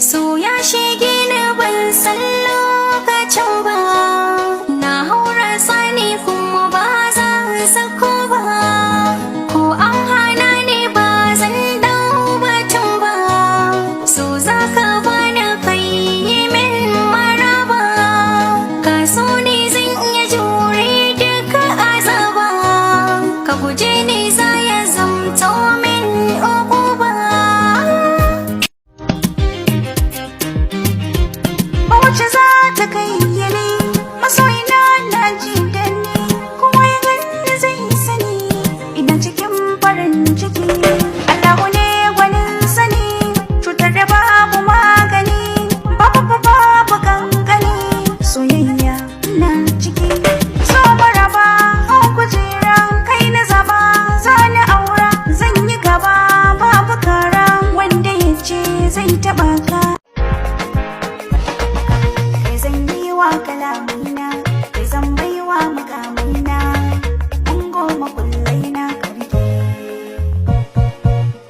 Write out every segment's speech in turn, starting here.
So ya shige ni ban san lokacin ba, na haura sani kuma ba zan sako ba, ko an hana ni ba zan dau batun ba. So za ka bani kai min maraba, ka so ni zan iya jure duka azaba, ka guje ni za ya zamto min uquba. Wacce za ta kai ni masoyina na ji da ni, kuma ya gani zai sani ina cikin farin ciki. Allahu ne gwanin sani, cutar da babu magani, babu kankani, soyayya na ciki. So maraba hau kujera kai na zaba, za ni aura zan yi gaba, babu kara wanda ya ce zai taba ka. Kalamina kai zan baiwa makamina, an goma kullai na karke.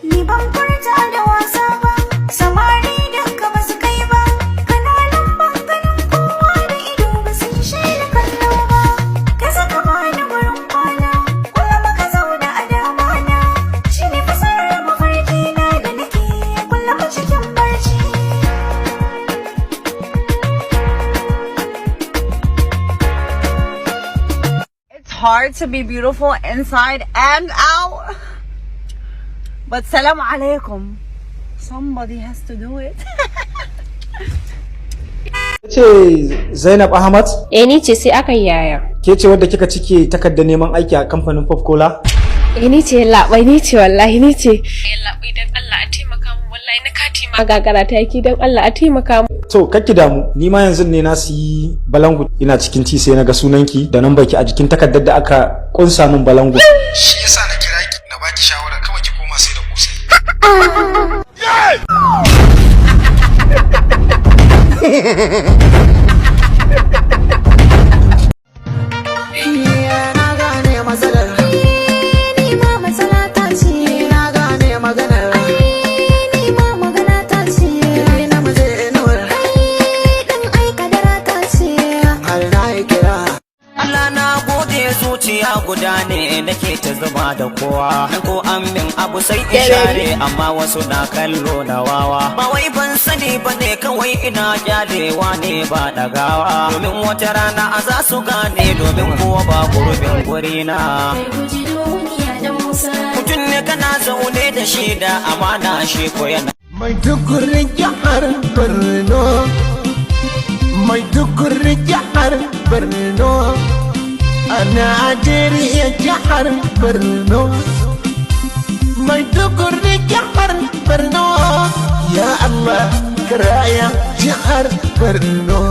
Ni ban furta da wasa ba, samari duka ba su kai ba, kananan banganin kowa da ido ba su yi shaida kallo ba. Ka saka bani gurin kwana, kullum ka zauna a damana, shi ne fasarar mafarki na da nake kullum cikin barci. Hard to be beautiful inside and out, but salam alaikum, somebody has to do it. Ce Zainab Ahmad? Ni ce, sai aka yaya. Ke ce wadda kika cike takardar neman aiki a kamfanin Pop Cola? Ni ce labai, ni ce wallahi, ni ce. Labai dan Allah a taimaka mu, wallahi na kati ma gagara ta yaki, dan Allah a taimaka mu. To kakki damu, ni ma yanzu ne na siyi balangu, ina cikin ti sai na ga sunanki da nan baki a jikin takardar da aka kunsa min balangu. Shi yasa na kira ki na baki shawara kawai ki koma sai da kusai. Na gane matsalar, Ni ma matsala ta ce, na gane maganar, ni ma magana ta ce, na mace inuwar, dan aika dara ta ce. har na yi kira. Allah na gode, zuciya guda ne nake ta zuba da kowa, ko an min abu sai in share, amma wasu na kallo na wawa. Ba wai ban sani ba ne, kawai ina kyalewa ne ba dagawa, domin wata rana a za su gane, domin kuwa ba gurbin gurina. Mutum ne kana zaune da shi da amana, shi ko yana Mai tukurin jihar Borno, mai tukurin jihar Borno, a Najeriya jihar Borno. Mai tukurin jihar Borno, ya Allah karaya jihar Borno.